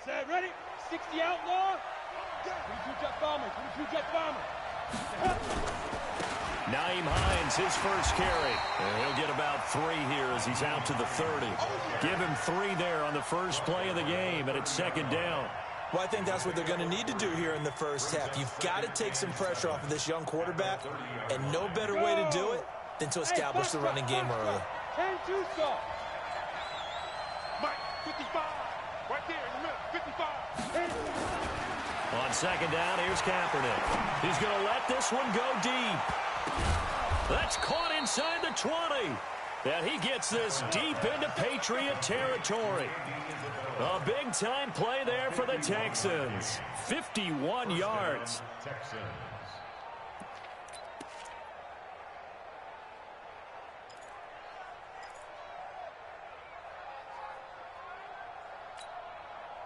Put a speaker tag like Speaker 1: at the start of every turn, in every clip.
Speaker 1: Set, ready? 60 outlaw. 22 jet bomber. 22 jet bomber.
Speaker 2: Naeem Hines, his first carry. And he'll get about 3 here as he's out to the 30. Give him 3 there on the first play of the game, and it's second down.
Speaker 3: Well, I think that's what they're going to need to do here in the first half. You've got to take some pressure off of this young quarterback, and no better way to do it than to establish the running game early.
Speaker 1: 10-2 saw. Mike, 55. Right there in the middle, 55.
Speaker 2: On second down, here's Kaepernick. He's going to let this one go deep. That's caught inside the 20. And he gets this deep into Patriot territory. A big-time play there for the Texans. 51 yards.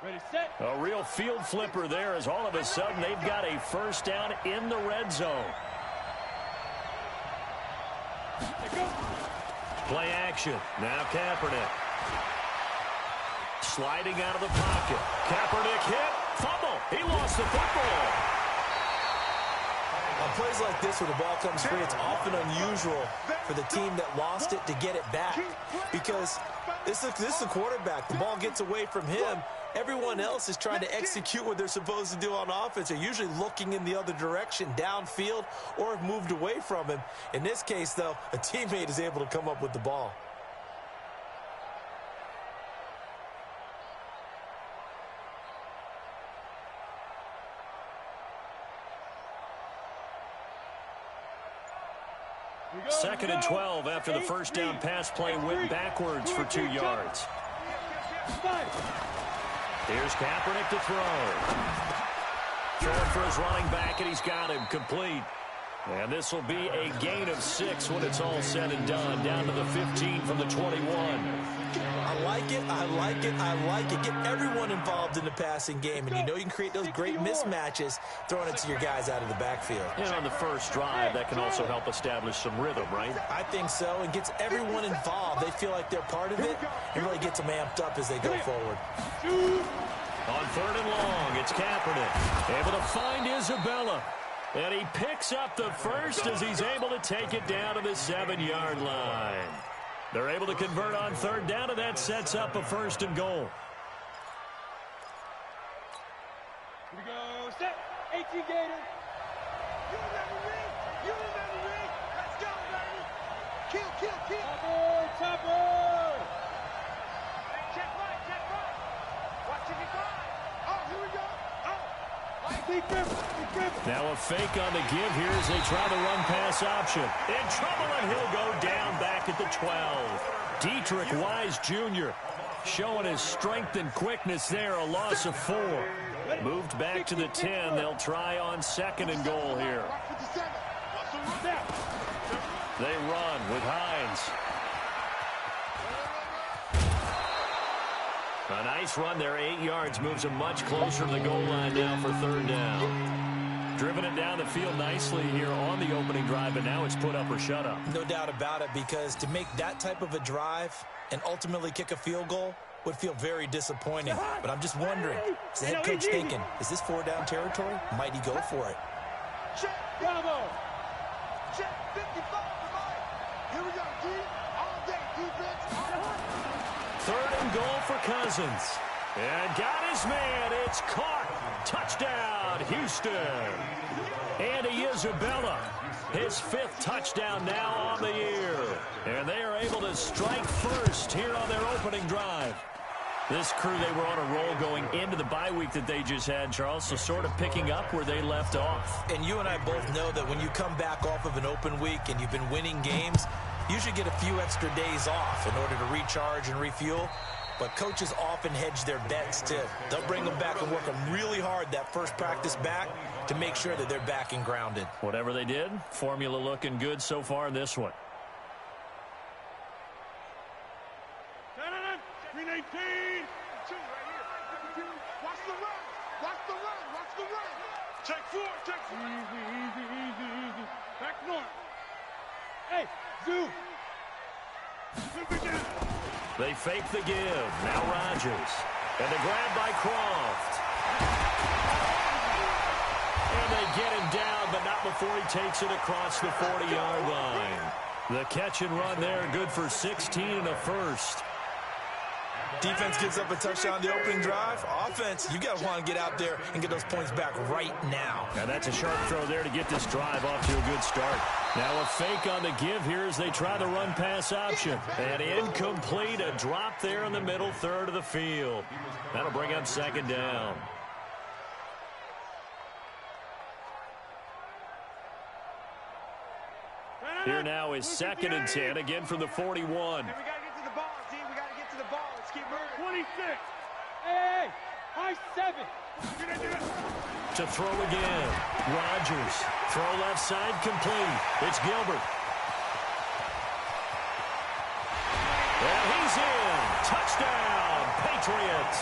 Speaker 1: Ready, set.
Speaker 2: A real field flipper there as all of a sudden they've got a first down in the red zone. Play action. Now Kaepernick. Sliding out of the pocket. Kaepernick hit. Fumble. He lost the football.
Speaker 3: On plays like this where the ball comes free, it's often unusual for the team that lost it to get it back. Because this is the quarterback. The ball gets away from him. Everyone else is trying to execute what they're supposed to do on offense. They're usually looking in the other direction, downfield, or have moved away from him. In this case, though, a teammate is able to come up with the ball.
Speaker 2: Second and 12 after the first down pass play went backwards for 2 yards. Here's Kaepernick to throw. Throwing for his running back, and he's got him complete. And this will be a gain of 6 when it's all said and done. Down to the 15 from the 21.
Speaker 3: I like it, I like it, I like it. Get everyone involved in the passing game. And you know you can create those great mismatches throwing it to your guys out of the backfield.
Speaker 2: And on the first drive, that can also help establish some rhythm, right?
Speaker 3: I think so, and gets everyone involved. They feel like they're part of it and really gets them amped up as they go forward.
Speaker 2: On third and long, it's Kaepernick. Able to find Isabella. And he picks up the first as he's able to take it down to the 7-yard line. They're able to convert on third down, and that sets up a first and goal.
Speaker 1: Here we go. Set. 18 Gator. You remember me? You remember me? Let's go, baby. Kill, kill, kill. Topper, topper. Hey, check right. Watch it be gone. Oh, here we go.
Speaker 2: Now a fake on the give here as they try the run-pass option. In trouble, and he'll go down back at the 12. Dietrich Wise Jr. showing his strength and quickness there, a loss of 4. Moved back to the 10. They'll try on second and goal here. They run with Hines. A nice run there, 8 yards, moves him much closer to the goal line now for third down. Driven it down the field nicely here on the opening drive, but now it's put up or shut up.
Speaker 3: No doubt about it, because to make that type of a drive and ultimately kick a field goal would feel very disappointing. But I'm just wondering, is the head coach thinking, is this 4-down territory? Might he go for it?
Speaker 1: Check, Bravo. Check, 55. Here we go, D. All day, defense.
Speaker 2: Third and goal for Cousins. And got his man. It's caught. Touchdown, Houston. Andy Isabella, his 5th touchdown now on the year. And they are able to strike first here on their opening drive. This crew, they were on a roll going into the bye week that they just had, Charles, so sort of picking up where they left off.
Speaker 3: And you and I both know that when you come back off of an open week and you've been winning games, you should get a few extra days off in order to recharge and refuel. But coaches often hedge their bets, too. They'll bring them back and work them really hard that first practice back to make sure that they're back and grounded.
Speaker 2: Whatever they did, formula looking good so far in this one.
Speaker 1: 319. 2 right here. Watch the run. Watch the run. Watch the run. Check 4. Check 4. Easy. Back north. Hey, Zoo.
Speaker 2: They fake the give. Now Rodgers. And the grab by Croft. And they get him down, but not before he takes it across the 40-yard line. The catch and run there, good for 16 and a first.
Speaker 3: Defense gives up a touchdown the opening drive. Offense, you got to want to get out there and get those points back right now.
Speaker 2: And that's a sharp throw there to get this drive off to a good start. Now a fake on the give here as they try the run-pass option. And incomplete, a drop there in the middle third of the field. That'll bring up second down. Here now is second and 10, again from the 41.
Speaker 1: Hey, we got to get to the ball, team. We got to get to the ball. Let's keep moving. 26. Hey, high 7.
Speaker 2: To throw again. Rodgers. Throw left side complete. It's Gilbert. And he's in. Touchdown, Patriots.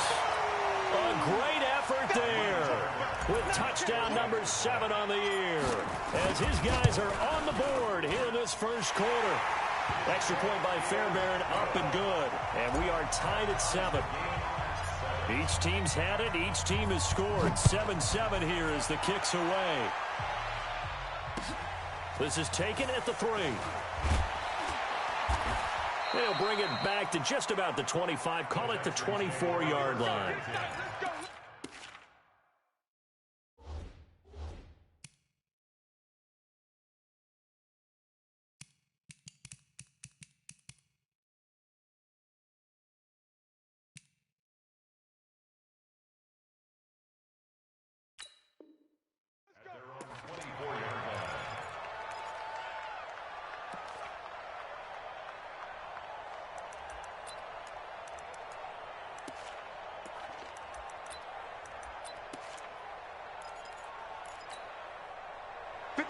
Speaker 2: A great effort there with touchdown number 7 on the year as his guys are on the board here in this first quarter. Extra point by Fairbairn, up and good. And we are tied at 7. Each team's had it. Each team has scored. 7-7 here as the kick's away. This is taken at the 3. They'll bring it back to just about the 25. Call it the 24-yard line.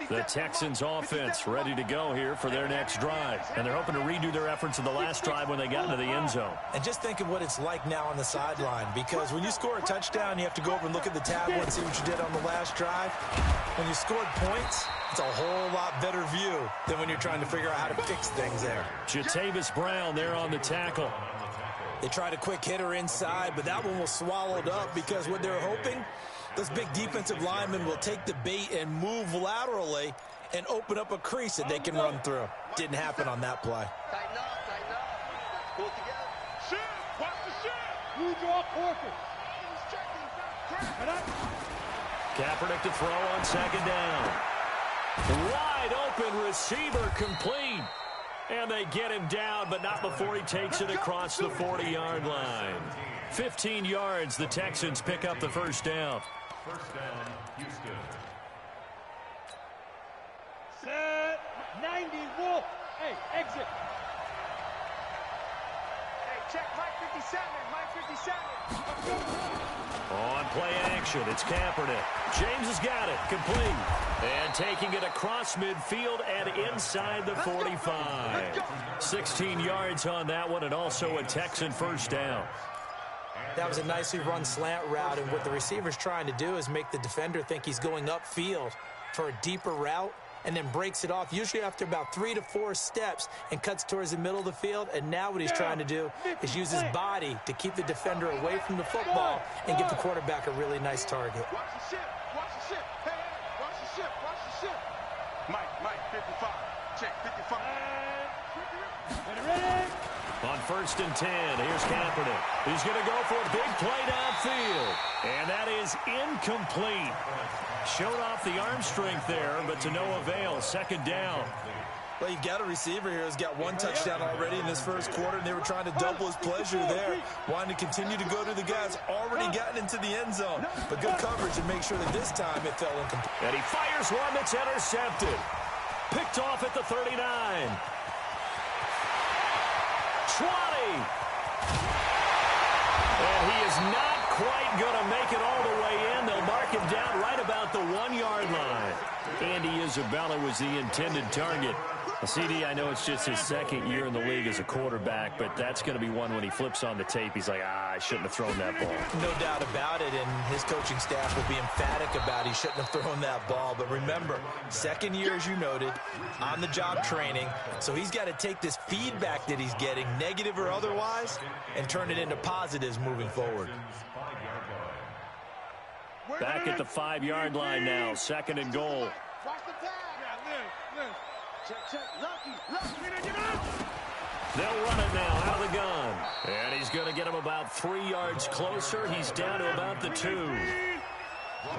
Speaker 2: The Texans offense ready to go here for their next drive. And they're hoping to redo their efforts in the last drive when they got into the end zone.
Speaker 3: And just think of what it's like now on the sideline, because when you score a touchdown, you have to go over and look at the tablet and see what you did on the last drive. When you scored points, it's a whole lot better view than when you're trying to figure out how to fix things there.
Speaker 2: Jatavis Brown there on the tackle.
Speaker 3: They tried a quick hitter inside, but that one was swallowed up because what they're hoping, those big defensive linemen will take the bait and move laterally and open up a crease that they can run through. Didn't happen on that play.
Speaker 1: Tighten up, tighten up. Pull it together. Shift, watch the shift. You draw Corker.
Speaker 2: Kaepernick to throw on second down. Wide open receiver complete. And they get him down, but not before he takes it across the 40-yard line. 15 yards, the Texans pick up the first down.
Speaker 1: First down, Houston. Set. 90, Wolf. Hey, exit. Hey, check Mike 57. Mike 57.
Speaker 2: On play action, it's Kaepernick. James has got it, complete. And taking it across midfield and inside the 45. 16 yards on that one, and also a Texan first down.
Speaker 3: That was a nicely run slant route, and what the receiver's trying to do is make the defender think he's going upfield for a deeper route, and then breaks it off, usually after about 3 to 4 steps, and cuts towards the middle of the field. And now what he's trying to do is use his body to keep the defender away from the football and give the quarterback a really nice target.
Speaker 1: Watch the ship, watch the ship. Hey, hey, watch the ship, watch the ship. Mike, 55. Check, 55. Ready?
Speaker 2: On first and 10, here's Kaepernick. He's going to go for a big play downfield. And that is incomplete. Showed off the arm strength there, but to no avail. Second down.
Speaker 3: Well, you've got a receiver here who's got 1 touchdown already in this first quarter, and they were trying to double his pleasure there, wanting to continue to go to the guys already gotten into the end zone. But good coverage and make sure that this time it fell incomplete.
Speaker 2: And he fires one that's intercepted. Picked off at the 39. 20. And he is not quite going to make it all the way in. They'll mark him down right about the 1-yard line. Andy Isabella was the intended target. CD, I know it's just his second year in the league as a quarterback, but that's going to be one when he flips on the tape. He's like, I shouldn't have thrown that ball.
Speaker 3: No doubt about it, and his coaching staff will be emphatic about he shouldn't have thrown that ball. But remember, second year, as you noted, on-the-job training, so he's got to take this feedback that he's getting, negative or otherwise, and turn it into positives moving forward.
Speaker 2: Back at the 5-yard line now, 2nd and goal.
Speaker 1: Watch the tag. Yeah, Liz. Check. Lucky.
Speaker 2: They'll run it now out of the gun. And he's going to get him about 3 yards closer. He's down to about the 2.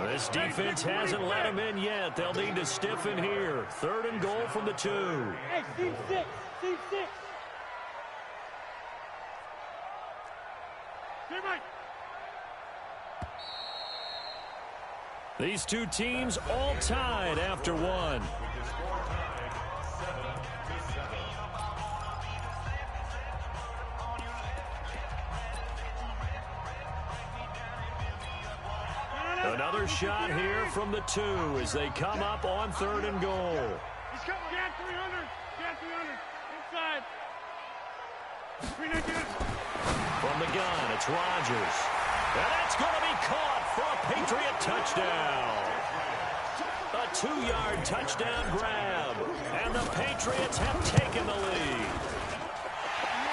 Speaker 2: This defense hasn't let him in yet. They'll need to stiffen here. 3rd and goal from the 2.
Speaker 1: Hey, team 6. Team 6. Team right.
Speaker 2: These two teams all tied after one. Another shot here from the 2 as they come up on 3rd and goal.
Speaker 1: He's coming. Jan 300. Jan 300. Inside.
Speaker 2: From the gun, it's Rodgers. And that's going to be caught for a Patriot touchdown. A 2-yard touchdown grab. And the Patriots have taken the lead.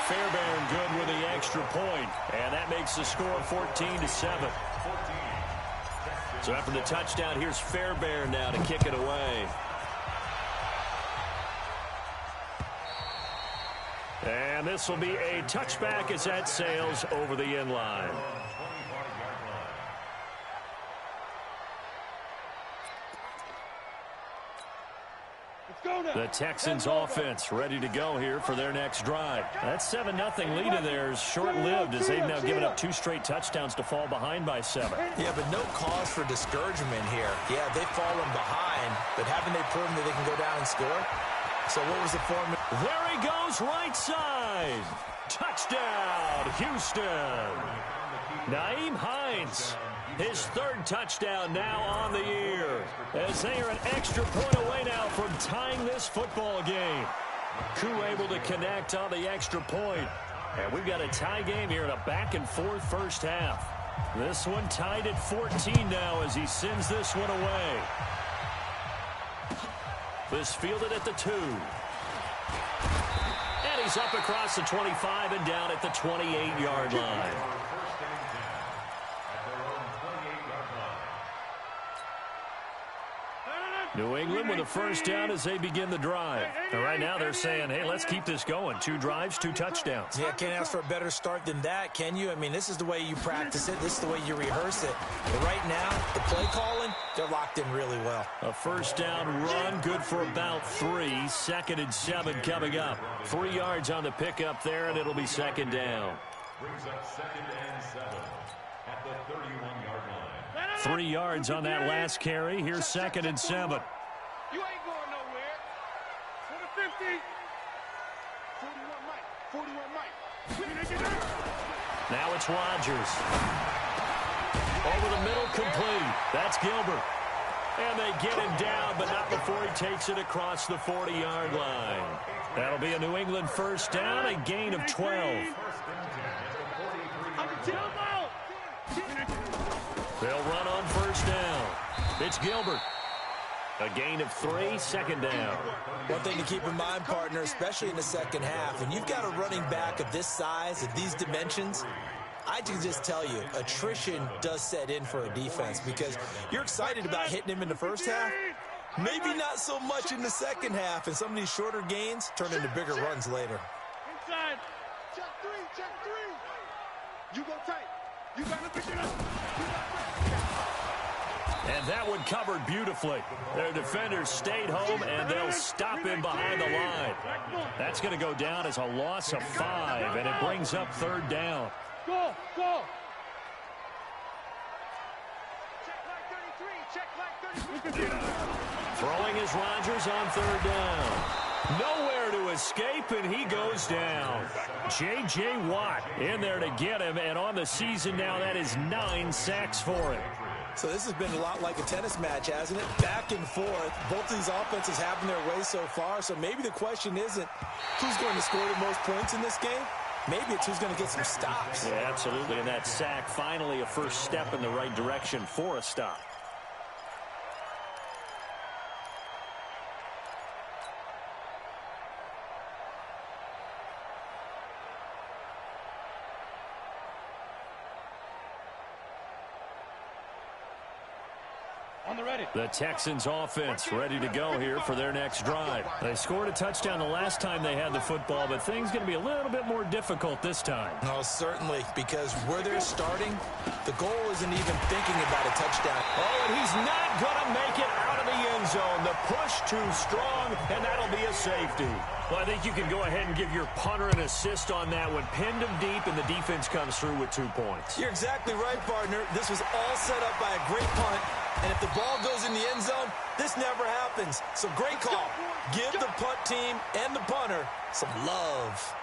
Speaker 2: Fairbairn good with the extra point. And that makes the score 14-7. So after the touchdown, here's Fairbairn now to kick it away. And this will be a touchback as that sails over the end line. The Texans offense ready to go here for their next drive. That 7-0 lead of theirs short-lived as they've now given up 2 straight touchdowns to fall behind by 7.
Speaker 3: Yeah, but no cause for discouragement here. Yeah, they've fallen behind, but haven't they proven that they can go down and score? So what was the formula?
Speaker 2: There he goes, right side. Touchdown, Houston. Nyheim Hines, his 3rd touchdown now on the year, as they are an extra point away now from tying this football game. Koo able to connect on the extra point. And we've got a tie game here in a back-and-forth first half. This one tied at 14 now as he sends this one away. This fielded at the 2. And he's up across the 25 and down at the 28-yard line. New England with a first down as they begin the drive. And right now they're saying, hey, let's keep this going. 2 drives, 2 touchdowns.
Speaker 3: Yeah, can't ask for a better start than that, can you? I mean, this is the way you practice it. This is the way you rehearse it. But right now, the play calling, they're locked in really well.
Speaker 2: A first down run, good for about 3. 2nd and 7 coming up. 3 yards on the pickup there, and it'll be 2nd down.
Speaker 4: Brings up 2nd and 7 at the 31-yard line.
Speaker 2: 3 yards on that last carry. Here's 2nd and 7.
Speaker 1: You ain't going nowhere. For the 50. 41 Mike.
Speaker 2: Now it's Rodgers. Over the middle, complete. That's Gilbert. And they get him down, but not before he takes it across the 40-yard line. That'll be a New England first down, a gain of 12. They'll run on first down. It's Gilbert. A gain of 3, 2nd down.
Speaker 3: One thing to keep in mind, partner, especially in the second half, when you've got a running back of this size, of these dimensions, I can just tell you, attrition does set in for a defense because you're excited about hitting him in the first half. Maybe not so much in the second half, and some of these shorter gains turn into bigger runs later.
Speaker 1: Inside. Check 3. You go tight. You got to pick it up.
Speaker 2: And that one covered beautifully. Their defenders stayed home, and they'll stop him behind the line. That's going to go down as a loss of 5, and it brings up 3rd down.
Speaker 1: Go. Check 33.
Speaker 2: Throwing is Rodgers on 3rd down. Nowhere to escape, and he goes down. J.J. Watt in there to get him, and on the season now, that is 9 sacks for him.
Speaker 3: So this has been a lot like a tennis match, hasn't it? Back and forth. Both of these offenses having their way so far. So maybe the question isn't who's going to score the most points in this game. Maybe it's who's going to get some stops.
Speaker 2: Yeah, absolutely. And that sack, finally a first step in the right direction for a stop. The Texans offense ready to go here for their next drive. They scored a touchdown the last time they had the football, but things going to be a little bit more difficult this time.
Speaker 3: Oh, certainly, because where they're starting, the goal isn't even thinking about a touchdown.
Speaker 2: Oh, and he's not going to make it out of the end zone. The push too strong, and that'll be a safety. Well, I think you can go ahead and give your punter an assist on that one. Pinned him deep, and the defense comes through with 2 points.
Speaker 3: You're exactly right, partner. This was all set up by a great punt. And if the ball goes in the end zone, this never happens. So great call. Give the punt team and the punter some love.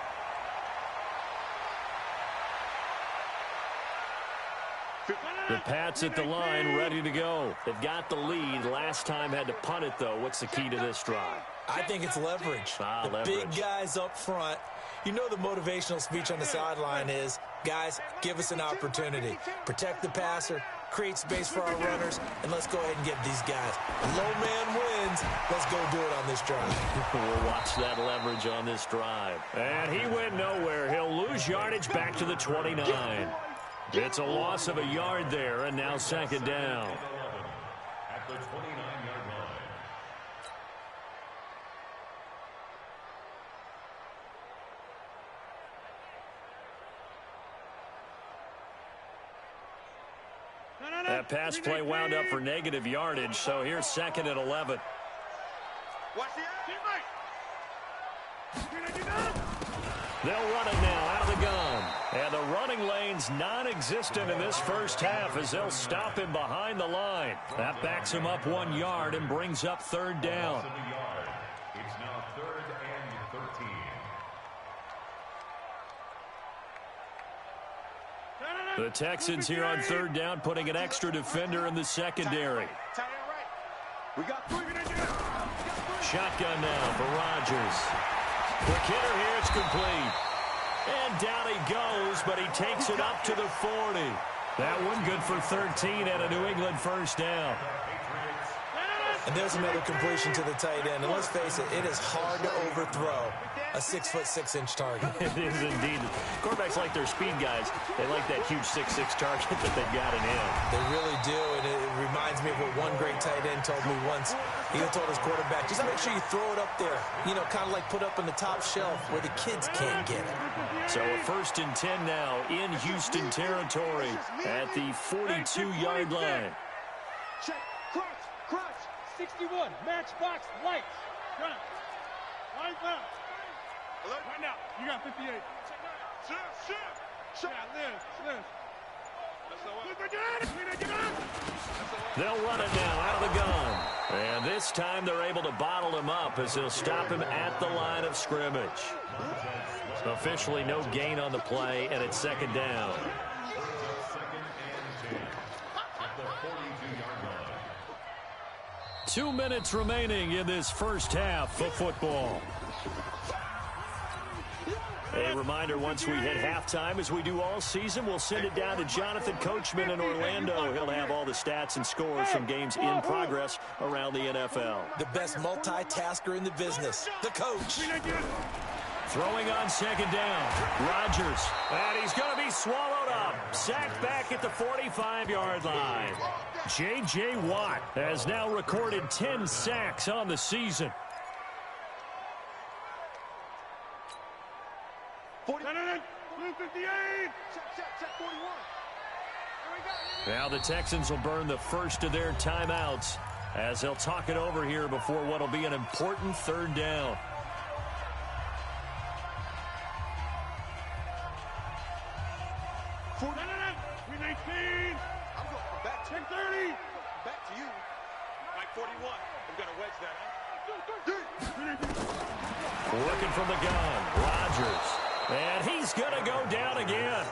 Speaker 2: The Pats at the line, ready to go. They've got the lead. Last time had to punt it, though. What's the key to this drive?
Speaker 3: I think it's leverage.
Speaker 2: Leverage.
Speaker 3: Big guys up front. You know the motivational speech on the sideline is, guys, give us an opportunity. Protect the passer, create space for our runners, and let's go ahead and give these guys. Low man wins. Let's go do it on this drive.
Speaker 2: We'll watch that leverage on this drive. And he went nowhere. He'll lose yardage back to the 29. It's a loss of a yard there, and now second down.
Speaker 4: At the 29-yard line.
Speaker 2: That pass play wound up for negative yardage, so here's second and 11.
Speaker 1: Watch the
Speaker 2: They'll run it now out of the gun. And the running lane's non-existent in this first half as they'll stop him behind the line. That backs him up 1 yard and brings up third down.
Speaker 4: It's now 3rd and 13.
Speaker 2: The Texans here on third down, putting an extra defender in the secondary. Shotgun now for Rodgers. Quick hitter here, it's complete. And down he goes, but he takes it up to the 40. That one good for 13 and a New England first down.
Speaker 3: And there's another completion to the tight end. And let's face it, it is hard to overthrow a 6'6" target.
Speaker 2: It is indeed. Quarterbacks like their speed guys. They like that huge 6'6" target that they've got in him.
Speaker 3: They really do, and it reminds me of what one great tight end told me once. He told his quarterback, just make sure you throw it up there. You know, kind of like put up on the top shelf where the kids can't get it.
Speaker 2: So a 1st and 10 now in Houston territory at the 42-yard line.
Speaker 1: Check, crunch, 61, matchbox, lights, run, line up. Right now, you got 58. Shut. Live.
Speaker 2: They'll run it now out of the gun. And this time they're able to bottle him up as they'll stop him at the line of scrimmage. Officially no gain on the play, and it's second down. 2 minutes remaining in this first half of football. A reminder, once we hit halftime, as we do all season, we'll send it down to Jonathan Coachman in Orlando. He'll have all the stats and scores from games in progress around the NFL.
Speaker 3: The best multitasker in the business, the coach.
Speaker 2: Throwing on second down, Rodgers. And he's going to be swallowed up. Sacked back at the 45-yard line. J.J. Watt has now recorded 10 sacks on the season. Now the Texans will burn the first of their timeouts as they'll talk it over here before what will be an important third down.
Speaker 1: Back 10-30. Back to you. Mike 41. We've got to wedge that,
Speaker 2: Working from the gun, Rodgers. And he's going to go down again.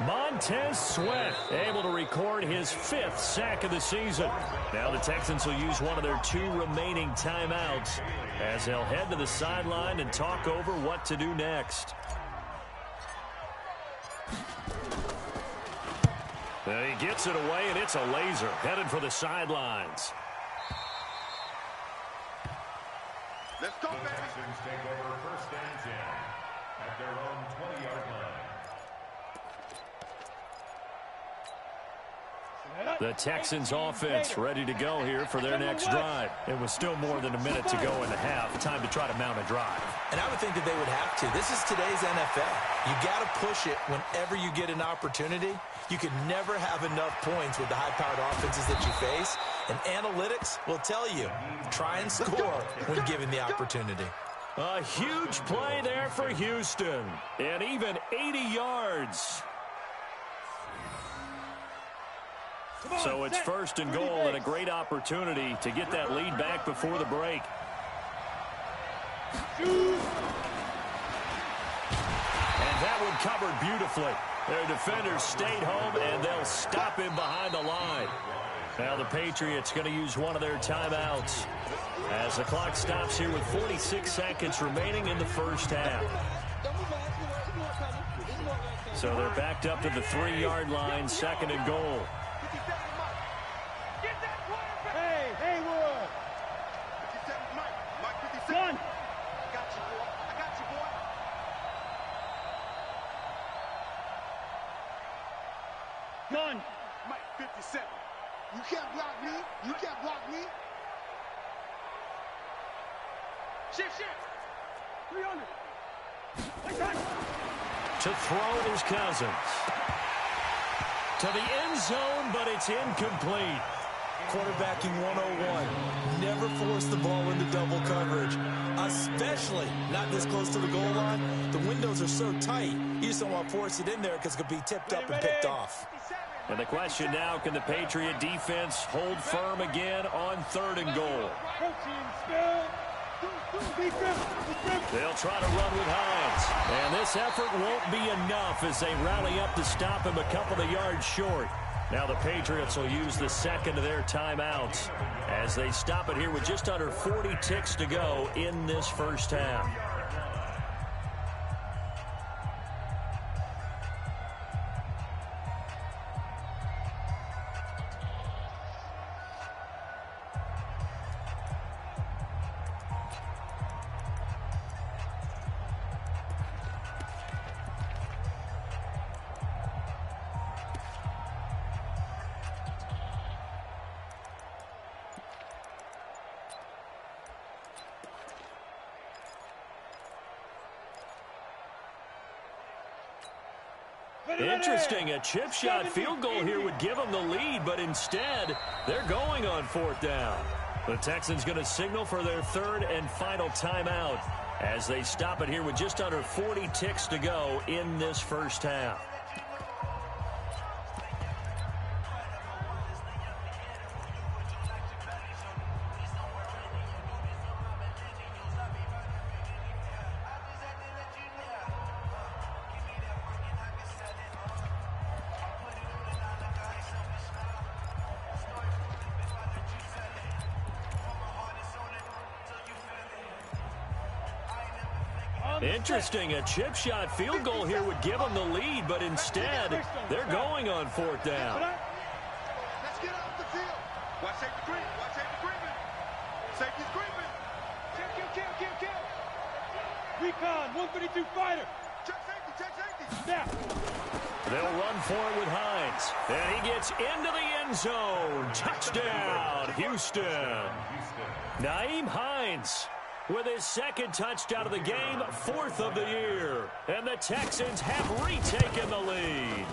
Speaker 2: Montez Sweat able to record his 5th sack of the season. Now the Texans will use one of their 2 remaining timeouts as they'll head to the sideline and talk over what to do next. He gets it away, and it's a laser headed for the sidelines.
Speaker 1: Let's go, baby.
Speaker 4: Texans take over 1st and 10 at their own 20-yard line.
Speaker 2: The Texans offense ready to go here for their next drive. It was still more than a minute to go in the half. Time to try to mount a drive.
Speaker 3: And I would think that they would have to. This is today's NFL. You got to push it whenever you get an opportunity. You can never have enough points with the high-powered offenses that you face. And analytics will tell you, try and score when given the opportunity.
Speaker 2: A huge play there for Houston. And even 80 yards. So it's 1st and goal and a great opportunity to get that lead back before the break. And that one covered beautifully. Their defenders stayed home, and they'll stop him behind the line. Now the Patriots going to use one of their timeouts as the clock stops here with 46 seconds remaining in the first half. So they're backed up to the 3-yard line, 2nd and goal.
Speaker 1: Hey, Haywood. 57, Mike 57. One. I got you, boy. I got you, boy. None. Mike 57. You can't block me. You can't block me. Shift. 300.
Speaker 2: To throw is Cousins. To the end zone, but it's incomplete.
Speaker 3: Quarterbacking 101. Never force the ball into double coverage, especially not this close to the goal line. The windows are so tight, you just don't want to force it in there because it could be tipped up and picked off.
Speaker 2: And the question now, can the Patriot defense hold firm again on 3rd and goal? They'll try to run with Hines. And this effort won't be enough as they rally up to stop him a couple of yards short. Now the Patriots will use the 2nd of their timeouts as they stop it here with just under 40 ticks to go in this first half. Interesting, a chip shot field goal here would give them the lead, but instead, they're going on 4th down. The Texans going to signal for their 3rd and final timeout as they stop it here with just under 40 ticks to go in this first half. Interesting, a chip shot field goal here would give them the lead, but instead, they're going on 4th down.
Speaker 1: Let's get off the field. Watch safety Green. Watch safety Greenman. Safety's Greenman. Kill. Recon, 132 fighter. Check safety. Snap.
Speaker 2: They'll run for it with Hines. And he gets into the end zone. Touchdown, Houston. Nyheim Hines with his 2nd touchdown of the game, 4th of the year. And the Texans have retaken the lead.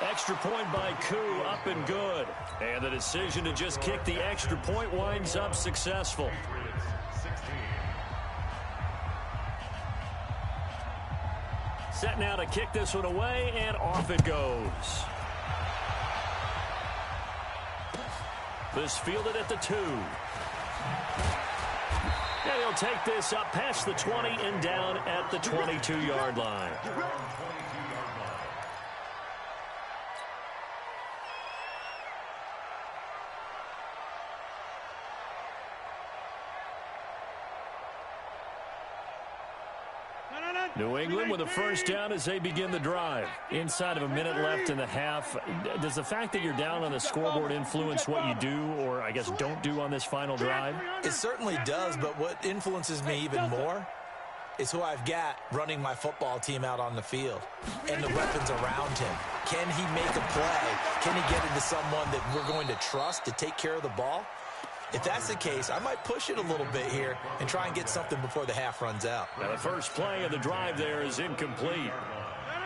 Speaker 2: Extra point by Koo, up and good. And the decision to just kick the extra point winds up successful. Set now to kick this one away, and off it goes. This fielded at the 2. And he'll take this up past the 20 and down at the 22-yard line. New England with a first down as they begin the drive. Inside of a minute left in the half. Does the fact that you're down on the scoreboard influence what you do, or I guess don't do on this final drive?
Speaker 3: It certainly does, but what influences me even more is who I've got running my football team out on the field and the weapons around him. Can he make a play? Can he get into someone that we're going to trust to take care of the ball? If that's the case, I might push it a little bit here and try and get something before the half runs out.
Speaker 2: Now the first play of the drive there is incomplete.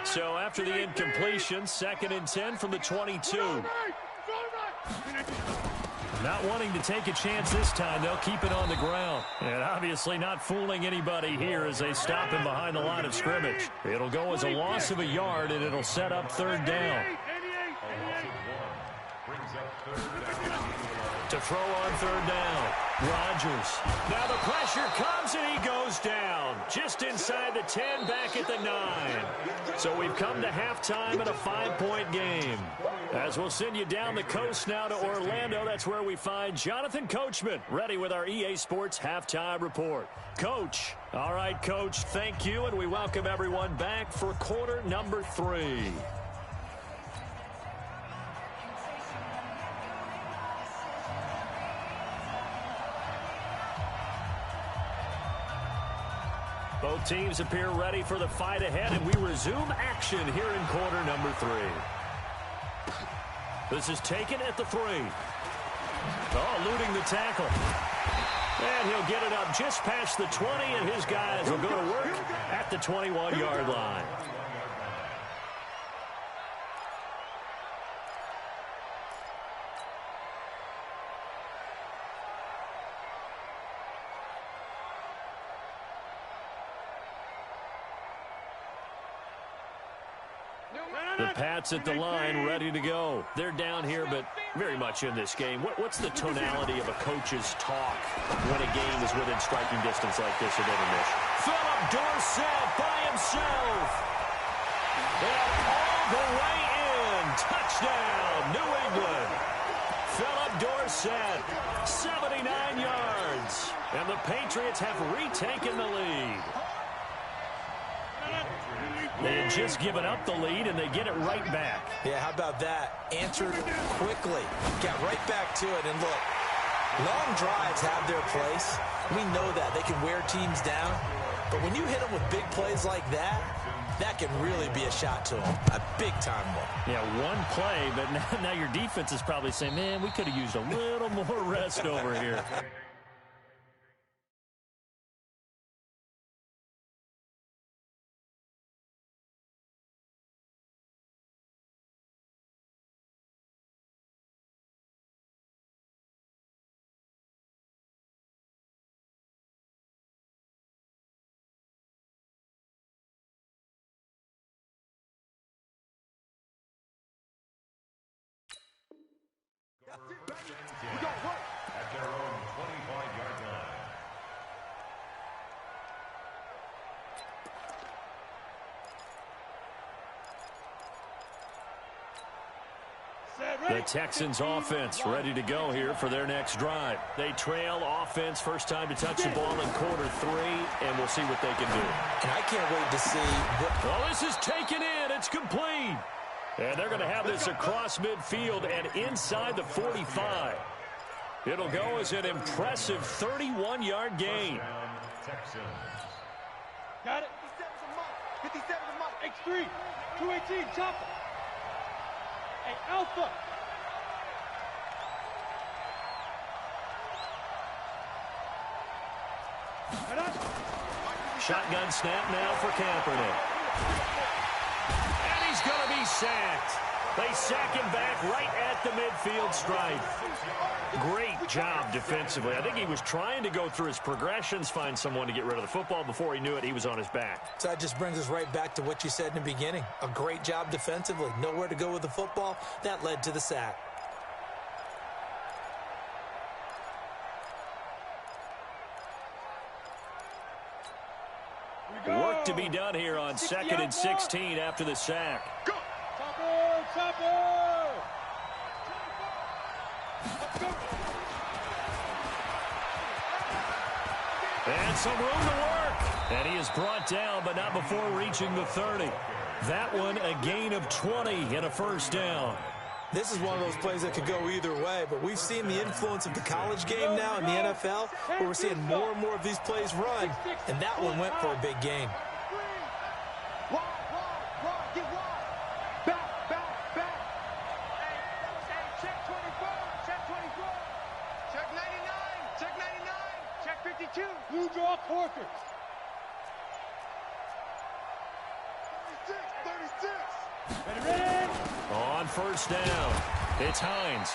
Speaker 2: So after the incompletion, 2nd and 10 from the 22. Not wanting to take a chance this time, they'll keep it on the ground. And obviously not fooling anybody here as they stop him behind the line of scrimmage. It'll go as a loss of a yard, and it'll set up 3rd down. To throw on 3rd down, Rodgers. Now the pressure comes, and he goes down. Just inside the 10, back at the 9. So we've come to halftime in a 5-point game. As we'll send you down the coast now to Orlando, that's where we find Jonathan Coachman, ready with our EA Sports Halftime Report. Coach. All right, Coach, thank you, and we welcome everyone back for quarter number 3. Both teams appear ready for the fight ahead, and we resume action here in quarter number 3. This is taken at the 3. Oh, eluding the tackle. And he'll get it up just past the 20, and his guys will go to work at the 21-yard line. The Pats at the line, ready to go. They're down here, but very much in this game. What's the tonality of a coach's talk when a game is within striking distance like this at intermission? Philip Dorsett by himself. And all the way in. Touchdown, New England. Philip Dorsett, 79 yards. And the Patriots have retaken the lead. They had just given up the lead, and they get it right back.
Speaker 3: Yeah, how about that? Answered quickly. Got right back to it. And look, long drives have their place. We know that. They can wear teams down. But when you hit them with big plays like that, that can really be a shot to them. A big-time one.
Speaker 2: Yeah, one play, but now your defense is probably saying, man, we could have used a little more rest over here.
Speaker 1: We got work
Speaker 4: at their own 25-yard line.
Speaker 2: The Texans offense ready to go here for their next drive. They trail offense, first time to touch the ball in quarter 3, and we'll see what they can do.
Speaker 3: And I can't wait to see what...
Speaker 2: Well, this is taken in. It's complete. And they're going to have this across midfield and inside the 45. It'll go as an impressive 31-yard gain.
Speaker 4: Texans.
Speaker 1: Got it. 57's a mark. X3. 218. Chopper. Hey, Alpha.
Speaker 2: Shotgun snap now for Kaepernick. And he's going to be sacked. They sack him back right at the midfield stripe. Great job defensively. I think he was trying to go through his progressions, find someone to get rid of the football. Before he knew it, he was on his back.
Speaker 3: So that just brings us right back to what you said in the beginning. A great job defensively. Nowhere to go with the football. That led to the sack.
Speaker 2: Work to be done here on 2nd and 16 after the sack.
Speaker 1: Go. Chopper, chopper.
Speaker 2: And some room to work. And he is brought down, but not before reaching the 30. That one, a gain of 20 and a first down.
Speaker 3: This is one of those plays that could go either way, but we've seen the influence of the college game now in the NFL, where we're seeing more and more of these plays run, and that one went for a big gain.
Speaker 1: Blue draw Corker. 36. Ready.
Speaker 2: On first down, it's Hines.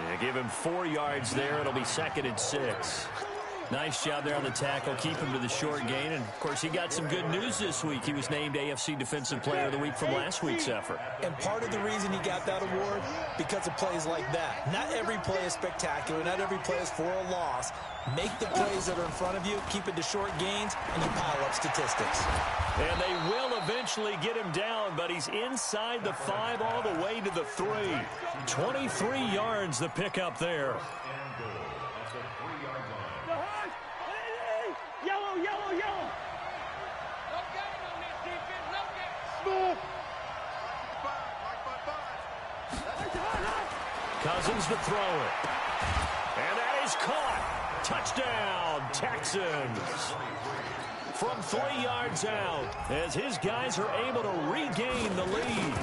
Speaker 2: They give him 4 yards there. It'll be 2nd and 6. Nice job there on the tackle. Keep him to the short gain. And, of course, he got some good news this week. He was named AFC Defensive Player of the Week from last week's effort.
Speaker 3: And part of the reason he got that award, because of plays like that. Not every play is spectacular. Not every play is for a loss. Make the plays that are in front of you, keep it to short gains, and you pile up statistics.
Speaker 2: And they will eventually get him down, but he's inside the 5 all the way to the 3. 23 yards the pickup there.
Speaker 1: Yellow, yellow, yellow. No gain on this defense, no gain. Smooth.
Speaker 2: Cousins to throw it. And that is caught. Touchdown, Texans. From 3 yards out, as his guys are able to regain the lead.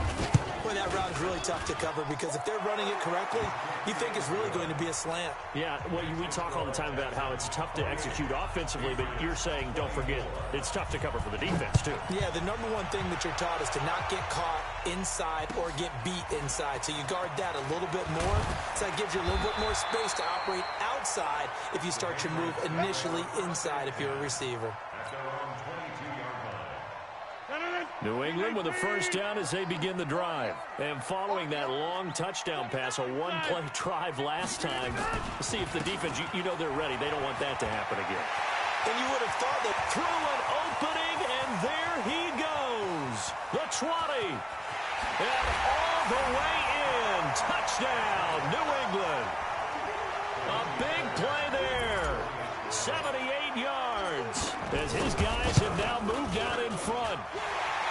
Speaker 3: Boy, that route is really tough to cover because if they're running it correctly, you think it's really going to be a slant.
Speaker 2: Yeah, well, we talk all the time about how it's tough to execute offensively, but you're saying, don't forget, it's tough to cover for the defense, too.
Speaker 3: Yeah, the number one thing that you're taught is to not get caught inside or get beat inside. So you guard that a little bit more. So that gives you a little bit more space to operate outside if you start your move initially inside if you're a receiver.
Speaker 2: New England with a first down as they begin the drive. And following that long touchdown pass, a one-play drive last time, see if the defense, you know they're ready. They don't want that to happen again.
Speaker 3: And you would have thought that
Speaker 2: Through an opening, and there he goes. The 20. And all the way in. Touchdown, New England. A big play there. 78 yards as his guys have now moved out in front.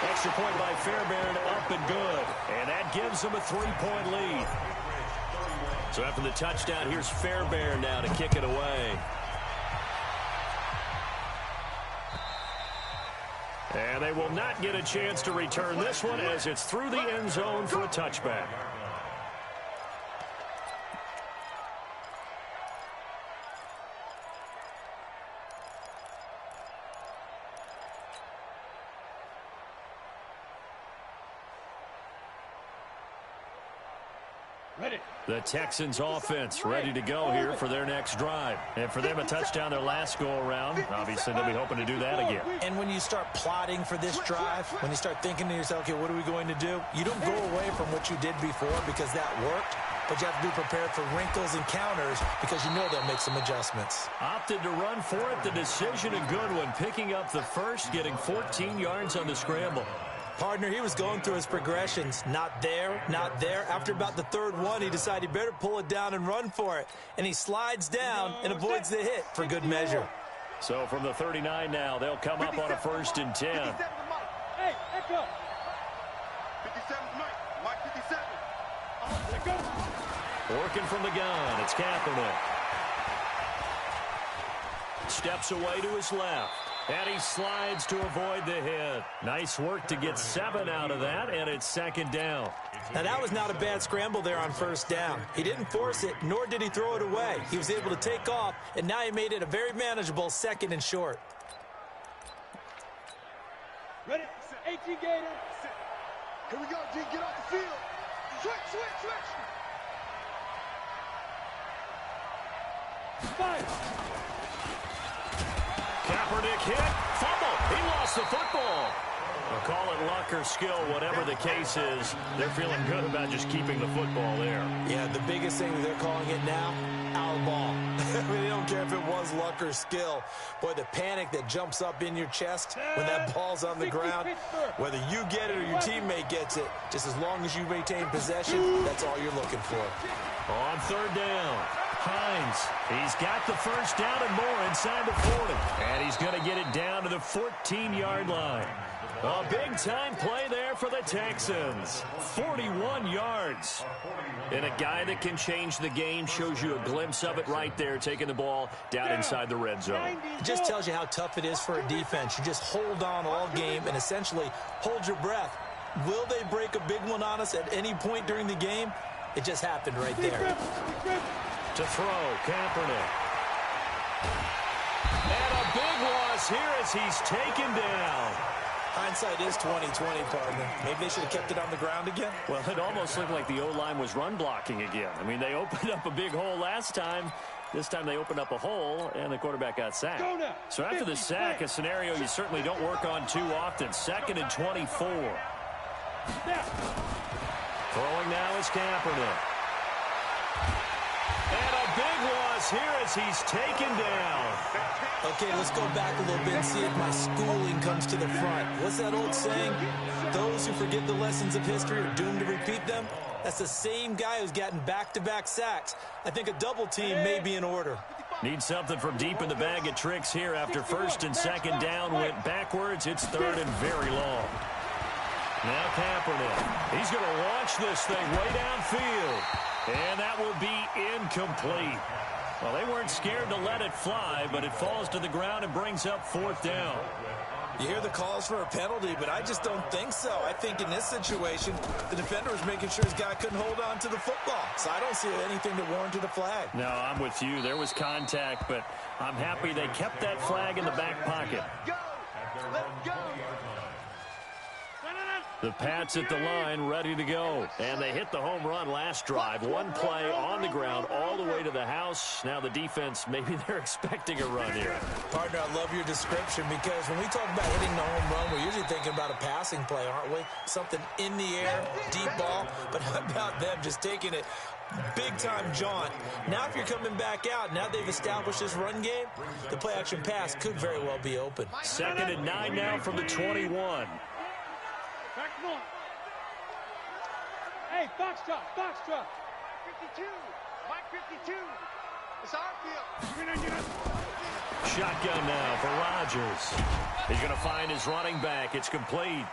Speaker 2: Extra point by Fairbairn, up and good. And that gives them a 3-point lead. So after the touchdown, here's Fairbairn now to kick it away. And they will not get a chance to return this one as it's through the end zone for a touchback. The Texans offense ready to go here for their next drive. And for them, a touchdown their last go-around. Obviously, they'll be hoping to do that again.
Speaker 3: And when you start plotting for this drive, when you start thinking to yourself, okay, what are we going to do? You don't go away from what you did before because that worked, but you have to be prepared for wrinkles and counters because you know they'll make some adjustments.
Speaker 2: Opted to run for it. The decision a good one. Picking up the first, getting 14 yards on the scramble.
Speaker 3: Partner, he was going through his progressions. Not there, not there. After about the third one, he decided he better pull it down and run for it. And he slides down and avoids the hit for good measure.
Speaker 2: So from the 39 now, they'll come up on a 1st and 10.
Speaker 1: Hey, echo. 57 Mike 57.
Speaker 2: Working from the gun, it's Kaepernick. Steps away to his left. And he slides to avoid the hit. Nice work to get 7 out of that, and it's 2nd down.
Speaker 3: Now, that was not a bad scramble there on 1st down. He didn't force it, nor did he throw it away. He was able to take off, and now he made it a very manageable 2nd and short.
Speaker 1: Ready? 18 Gator. Here we go, G. Get off the field. Switch. 5.
Speaker 2: Kaepernick hit. Fumble. He lost the football. We'll call it luck or skill, whatever the case is. They're feeling good about just keeping the football there.
Speaker 3: Yeah, the biggest thing that they're calling it now, our ball. I mean, they don't care if it was luck or skill. Boy, the panic that jumps up in your chest when that ball's on the ground, whether you get it or your teammate gets it, just as long as you retain possession, that's all you're looking for.
Speaker 2: On 3rd down, finds. He's got the first down and more inside the 40. And he's going to get it down to the 14-yard line. A big-time play there for the Texans. 41 yards. And a guy that can change the game shows you a glimpse of it right there, taking the ball down inside the red zone.
Speaker 3: It just tells you how tough it is for a defense. You just hold on all game and essentially hold your breath. Will they break a big one on us at any point during the game? It just happened right there.
Speaker 2: To throw, Kaepernick. And a big loss here as he's taken down.
Speaker 3: Hindsight is 20/20, partner. Maybe they should have kept it on the ground again.
Speaker 2: Well, it almost looked like the O-line was run blocking again. I mean, they opened up a big hole last time. This time they opened up a hole, and the quarterback got sacked. So after the sack, a scenario you certainly don't work on too often. 2nd and 24. Throwing now is Kaepernick. And a big loss here as he's taken down.
Speaker 3: Okay, let's go back a little bit and see if my schooling comes to the front. What's that old saying? Those who forget the lessons of history are doomed to repeat them. That's the same guy who's gotten back-to-back sacks. I think a double team may be in order.
Speaker 2: Need something from deep in the bag of tricks here after 1st and 2nd down went backwards. It's 3rd and very long. Now Kaepernick. He's going to launch this thing way downfield. And that will be incomplete. Well, they weren't scared to let it fly, but it falls to the ground and brings up 4th down.
Speaker 3: You hear the calls for a penalty, but I just don't think so. I think in this situation, the defender was making sure his guy couldn't hold on to the football. So I don't see anything that warranted a flag.
Speaker 2: No, I'm with you. There was contact, but I'm happy they kept that flag in the back pocket.
Speaker 1: Let's go.
Speaker 2: The Pats at the line, ready to go. And they hit the home run last drive. One play on the ground all the way to the house. Now the defense, maybe they're expecting a run here.
Speaker 3: Partner, I love your description because when we talk about hitting the home run, we're usually thinking about a passing play, aren't we? Something in the air, deep ball. But how about them just taking it big-time jaunt? Now if you're coming back out, now they've established this run game, the play-action pass could very well be open.
Speaker 2: 2nd and 9 now from the 21.
Speaker 1: Come on. Hey, Foxtrot. 52. Mike 52. It's our field.
Speaker 2: Shotgun now for Rodgers. He's going to find his running back. It's complete.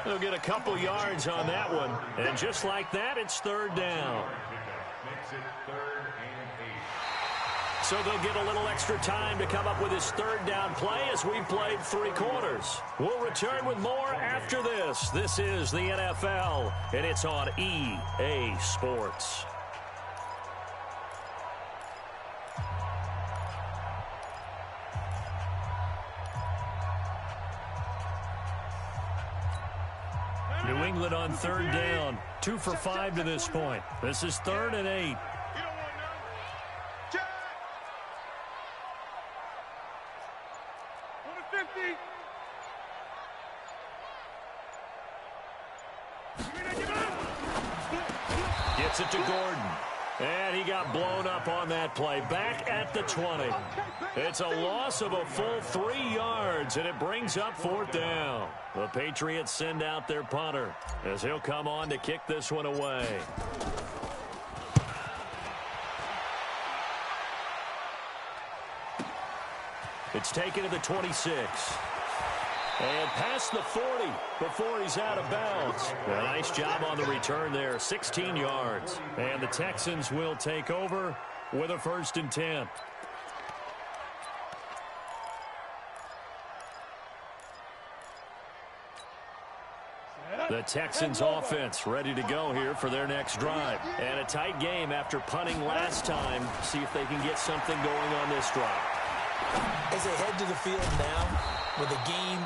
Speaker 2: He'll get a couple yards on that one. And just like that, it's 3rd down.
Speaker 4: Makes it 3rd and 8.
Speaker 2: So they'll get a little extra time to come up with his 3rd down play as we've played 3 quarters. We'll return with more after this. This is the NFL, and it's on EA Sports. New England on 3rd down. 2 for 5 to this point. This is 3rd and 8. Gets it to Gordon. And he got blown up on that play. Back at the 20. It's a loss of a full 3 yards, and it brings up 4th down. The Patriots send out their punter as he'll come on to kick this one away. It's taken to the 26. And past the 40 before he's out of bounds. A nice job on the return there, 16 yards. And the Texans will take over with a 1st and 10. The Texans offense ready to go here for their next drive. And a tight game after punting last time. See if they can get something going on this drive.
Speaker 3: As they head to the field now, with the game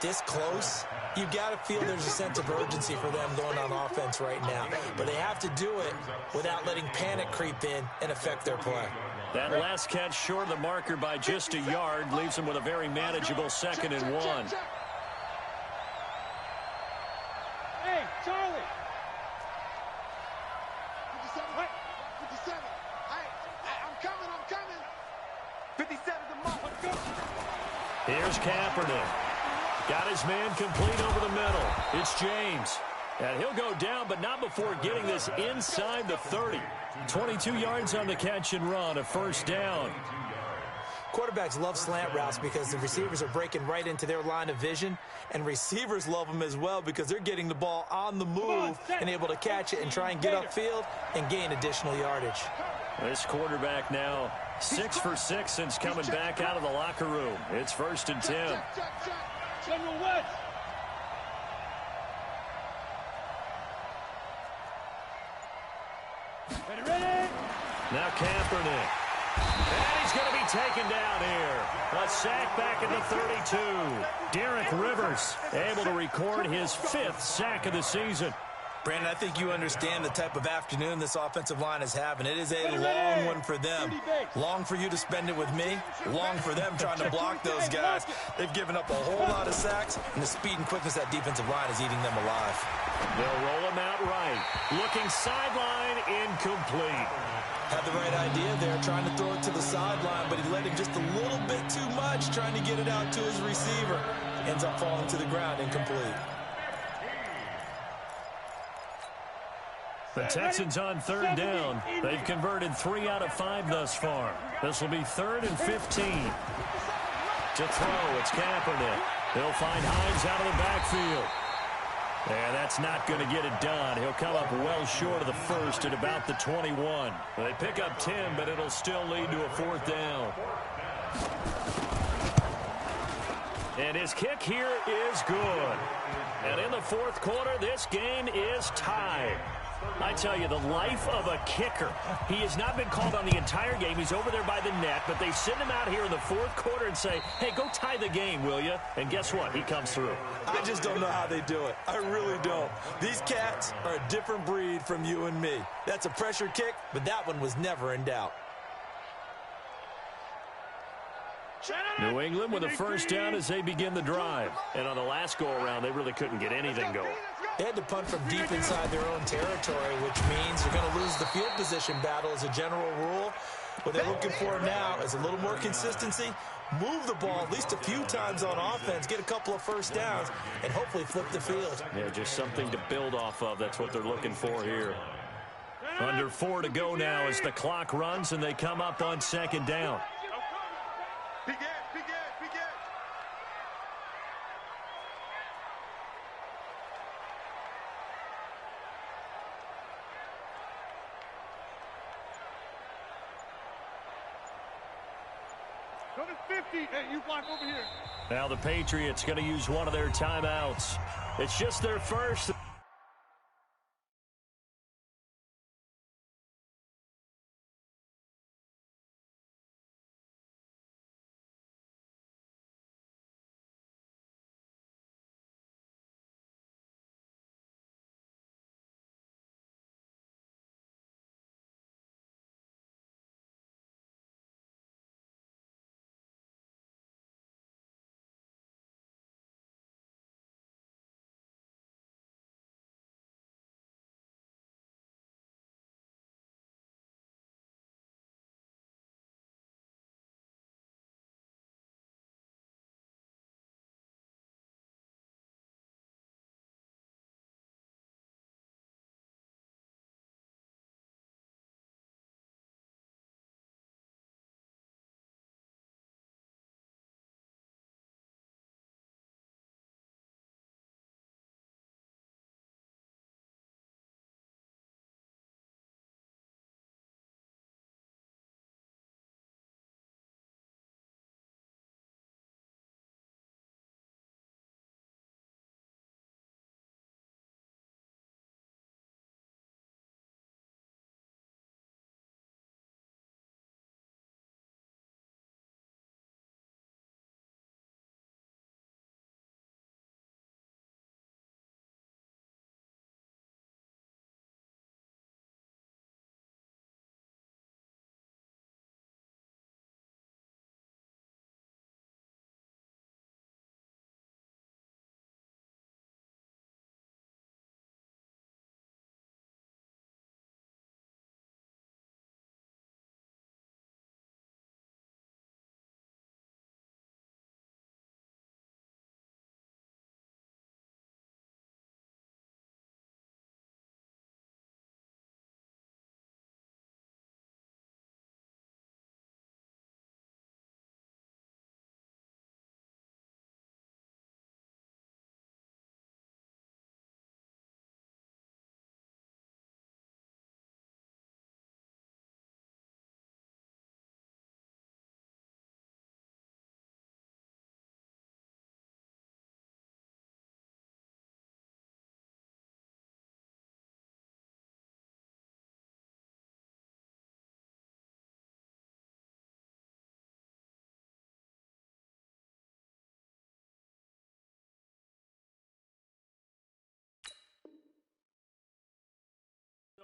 Speaker 3: this close, you've got to feel there's a sense of urgency for them going on offense right now. But they have to do it without letting panic creep in and affect their play.
Speaker 2: That last catch short of the marker by just a yard leaves them with a very manageable 2nd and 1.
Speaker 1: Hey, Charlie. 57. I'm coming. 57 the mark. Let's go.
Speaker 2: Here's Kaepernick. Got his man complete over the middle. It's James. And he'll go down, but not before getting this inside the 30. 22 yards on the catch and run, a first down.
Speaker 3: Quarterbacks love slant routes because the receivers are breaking right into their line of vision, and receivers love them as well because they're getting the ball on the move and able to catch it and try and get upfield and gain additional yardage.
Speaker 2: This quarterback now 6 for 6 since coming back out of the locker room. It's 1st and 10. Now Kaepernick. And he's going to be taken down here. A sack back at the 32. Derek Rivers able to record his 5th sack of the season.
Speaker 3: Brandon, I think you understand the type of afternoon this offensive line is having. It is a long one for them. Long for you to spend it with me. Long for them trying to block those guys. They've given up a whole lot of sacks, and the speed and quickness of that defensive line is eating them alive.
Speaker 2: They'll roll him out right. Looking sideline, incomplete.
Speaker 3: Had the right idea there, trying to throw it to the sideline, but he led him just a little bit too much, trying to get it out to his receiver. Ends up falling to the ground, incomplete.
Speaker 2: The Texans on 3rd down. They've converted 3 out of 5 thus far. This will be 3rd and 15. To throw, it's Kaepernick. He'll find Hines out of the backfield. And that's not going to get it done. He'll come up well short of the first at about the 21. They pick up 10, but it'll still lead to a 4th down. And his kick here is good. And in the 4th quarter, this game is tied. I tell you, the life of a kicker. He has not been called on the entire game. He's over there by the net, but they send him out here in the 4th quarter and say, hey, go tie the game, will you? And guess what? He comes through.
Speaker 3: I just don't know how they do it. I really don't. These cats are a different breed from you and me. That's a pressure kick, but that one was never in doubt.
Speaker 2: New England with a 1st down as they begin the drive. And on the last go-around, they really couldn't get anything going.
Speaker 3: They had to punt from deep inside their own territory, which means they're going to lose the field position battle as a general rule. What they're looking for now is a little more consistency, move the ball at least a few times on offense, get a couple of 1st downs, and hopefully flip the field.
Speaker 2: Yeah, just something to build off of. That's what they're looking for here. Under 4 to go now as the clock runs and they come up on 2nd down.
Speaker 1: Go to 50. Hey, you block over here.
Speaker 2: Now the Patriots going to use one of their timeouts. It's just their first.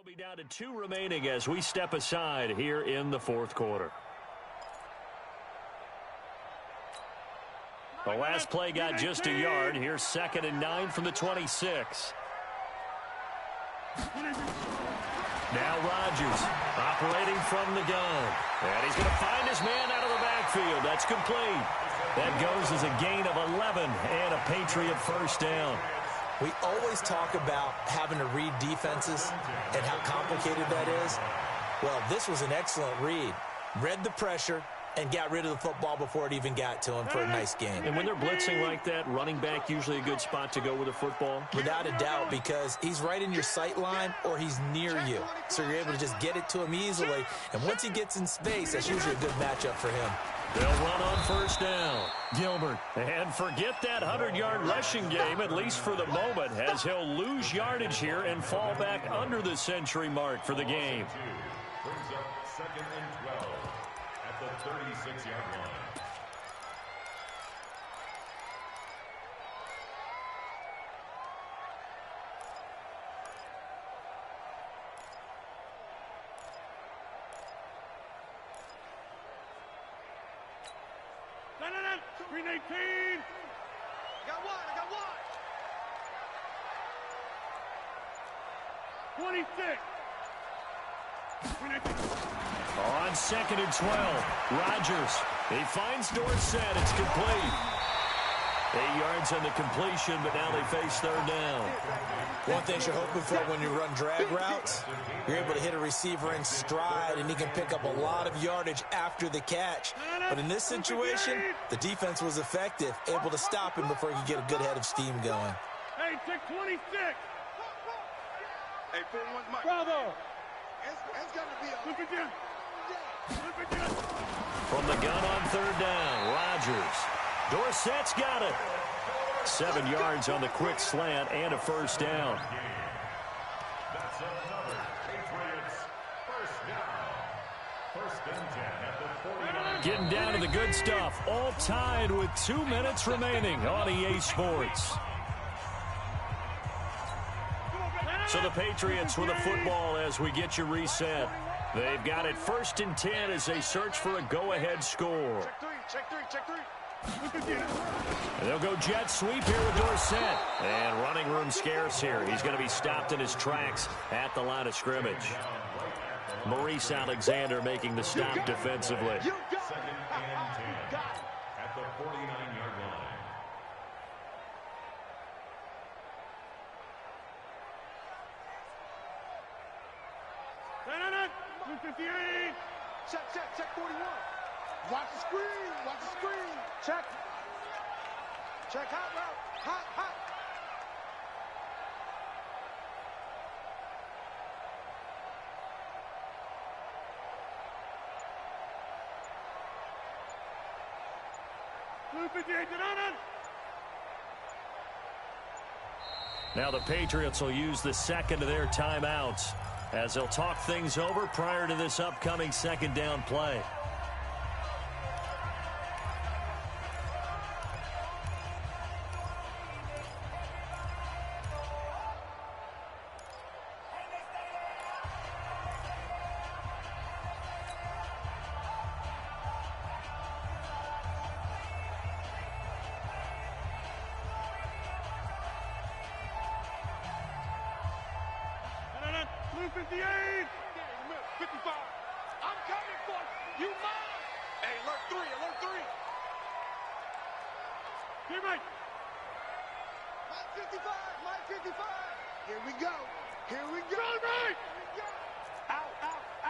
Speaker 2: Be down to 2 remaining as we step aside here in the fourth quarter. The last play got just a yard. Here's 2nd and 9 from the 26. Now Rodgers operating from the gun. And he's going to find his man out of the backfield. That's complete. That goes as a gain of 11 and a Patriot first down.
Speaker 3: We always talk about having to read defenses and how complicated that is. Well, this was an excellent read. Read the pressure and got rid of the football before it even got to him for a nice game.
Speaker 2: And when they're blitzing like that, running back usually a good spot to go with a football?
Speaker 3: Without a doubt, because he's right in your sight line or he's near you. So you're able to just get it to him easily. And once he gets in space, that's usually a good matchup for him.
Speaker 2: They'll run on first down. Gilbert. And forget that 100-yard rushing game, at least for the moment, as he'll lose yardage here and fall back under the century mark for the game.
Speaker 4: Brings up 2nd and 12 at the 36-yard line.
Speaker 1: Green 18. I got one. 26.
Speaker 2: On 2nd and 12, Rodgers. He finds Dorsett. It's complete. 8 yards on the completion, but now they face 3rd down.
Speaker 3: One thing you're hoping for when you run drag routes, you're able to hit a receiver in stride, and he can pick up a lot of yardage after the catch. But in this situation, the defense was effective, able to stop him before he could get a good head of steam going.
Speaker 1: Hey, check 26. Hey, 41's Mike. Bravo. It's got to be a... Flip again.
Speaker 2: From the gun on 3rd down, Rodgers. Dorsett's got it. 7 yards on the quick slant and a first down.
Speaker 4: That's another Patriots first down. 1st and 10 at the 49.
Speaker 2: Getting down to the good stuff. All tied with 2 minutes remaining on EA Sports. So the Patriots with a football as we get you reset. They've got it 1st and 10 as they search for a go-ahead score.
Speaker 1: Check three.
Speaker 2: And they'll go jet sweep here with Dorsett. And running room scarce here. He's going to be stopped in his tracks at the line of scrimmage. Maurice Alexander making the stop defensively.
Speaker 4: 2nd and 10 at the 49-yard line.
Speaker 1: Check 41. Watch the screen. Check hot route. Hot.
Speaker 2: Now the Patriots will use the 2nd of their timeouts as they'll talk things over prior to this upcoming 2nd down play.
Speaker 1: Blue 58. 55. I'm coming for you. Mine. Hey, alert 3. Teammate. Mine 55. Here we go. Run right. Out.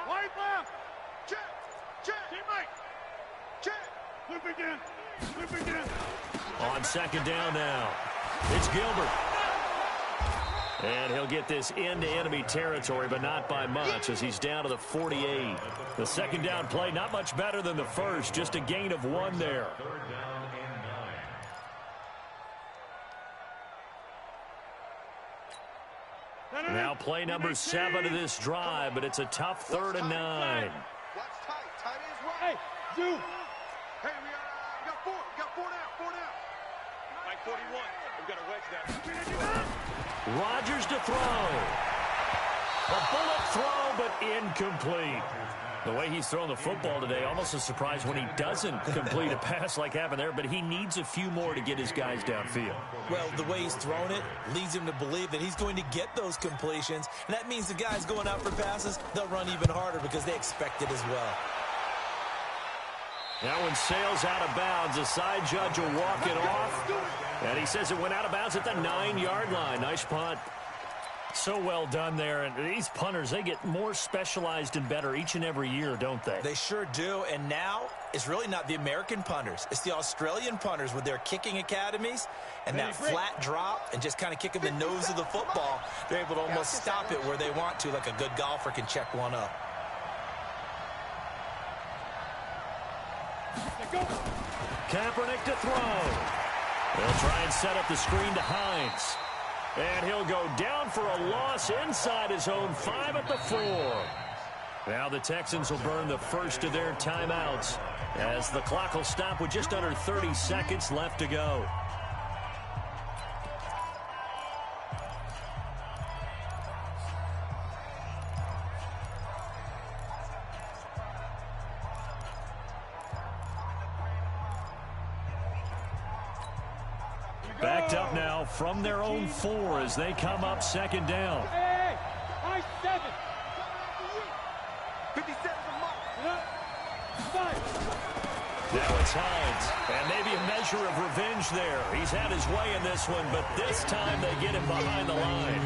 Speaker 1: White left. Check. Teammate. Check. Flip again.
Speaker 2: On 2nd down now. It's Gilbert. And he'll get this into enemy territory, but not by much as he's down to the 48. The 2nd down play, not much better than the first, just a gain of 1 there.
Speaker 4: 3rd down and 9.
Speaker 2: Now play number 7 of this drive, but it's a tough 3rd and 9.
Speaker 1: Watch tight is right. Hey, you. Hey, we got 4 down. Like 41. We've got a wedge down.
Speaker 2: Rodgers to throw. A bullet throw, but incomplete. The way he's thrown the football today, almost a surprise when he doesn't complete a pass like happened there, but he needs a few more to get his guys downfield.
Speaker 3: Well, the way he's thrown it leads him to believe that he's going to get those completions, and that means the guys going out for passes, they'll run even harder because they expect it as well.
Speaker 2: That one sails out of bounds. The side judge will walk it off, and he says it went out of bounds at the 9-yard line. Nice punt. So well done there. And these punters, they get more specialized and better each and every year, don't they?
Speaker 3: They sure do. And now it's really not the American punters. It's the Australian punters with their kicking academies and that flat drop and just kind of kicking the nose of the football. They're able to almost stop it where they want to, like a good golfer can check one up.
Speaker 2: Kaepernick to throw. They'll try and set up the screen to Hines. And he'll go down for a loss inside his own 5 at the 4. Now the Texans will burn the first of their timeouts as the clock will stop with just under 30 seconds left to go. Backed up now from their own 4 as they come up second down.
Speaker 1: Hey, high 7. 57
Speaker 2: Now it's Hines, and maybe a measure of revenge there. He's had his way in this one, but this time they get him behind the line.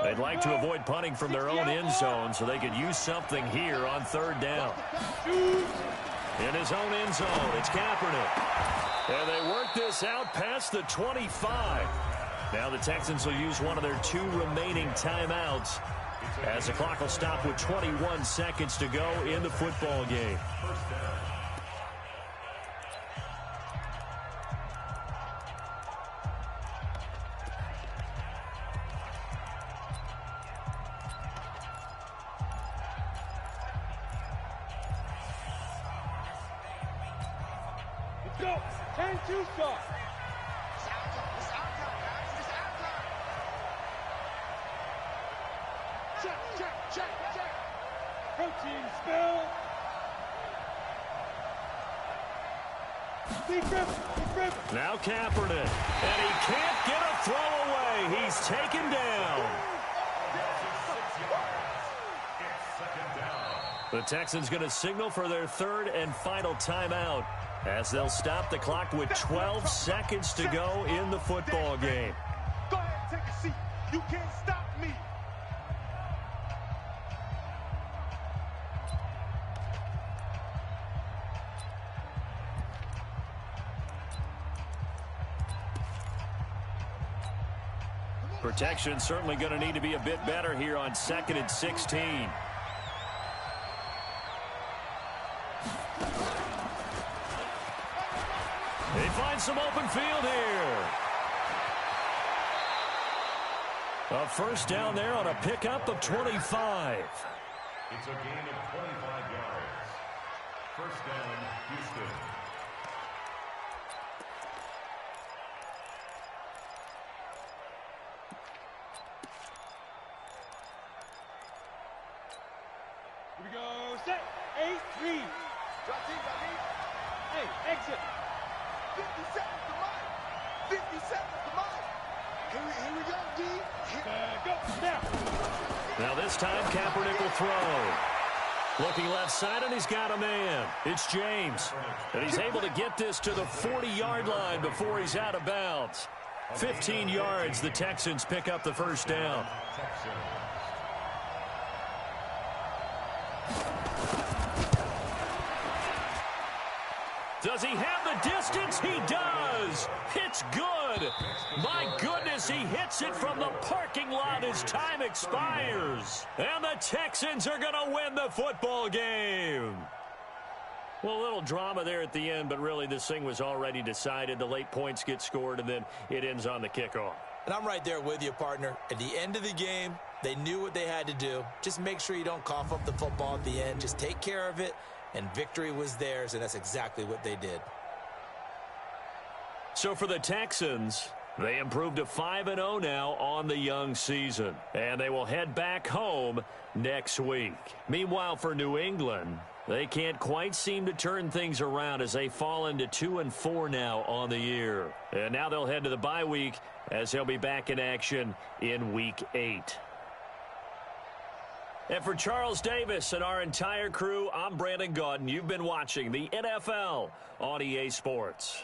Speaker 2: They'd like to avoid punting from their own end zone so they could use something here on third down. In his own end zone, it's Kaepernick. And they work this out past the 25. Now the Texans will use one of their 2 remaining timeouts as the clock will stop with 21 seconds to go in the football game.
Speaker 1: Go. 10-2 start. Check. Protein spill.
Speaker 2: Now Kaepernick. And he can't get a throw away. He's taken down. The Texans going to signal for their 3rd and final timeout as they'll stop the clock with 12 seconds to go in the football game.
Speaker 1: Go ahead, take a seat. You can't stop me.
Speaker 2: Protection certainly going to need to be a bit better here on 2nd and 16. They find some open field here. A first down there on a pickup of 25.
Speaker 4: It's a gain of 25 yards. First down, Houston.
Speaker 1: Here we go. Set. 8-3. Drop deep. Hey, exit. 50 seconds to mine. 50 seconds to mine. Here we go, D. Go. Now.
Speaker 2: Now this time, Kaepernick will throw. Looking left side, and he's got a man. It's James. And he's able to get this to the 40-yard line before he's out of bounds. 15 yards, the Texans pick up the first down. To Does he have the distance? He does. It's good. My goodness, he hits it from the parking lot as time expires. And the Texans are going to win the football game. Well, a little drama there at the end, but really this thing was already decided. The late points get scored, and then it ends on the kickoff.
Speaker 3: And I'm right there with you, partner. At the end of the game, they knew what they had to do. Just make sure you don't cough up the football at the end. Just take care of it, and victory was theirs, and that's exactly what they did.
Speaker 2: So for the Texans, they improved to 5-0 now on the young season, and they will head back home next week. Meanwhile, for New England, they can't quite seem to turn things around as they fall into 2-4 now on the year. And now they'll head to the bye week as they'll be back in action in Week 8. And for Charles Davis and our entire crew, I'm Brandon Gaudin. You've been watching the NFL on EA Sports.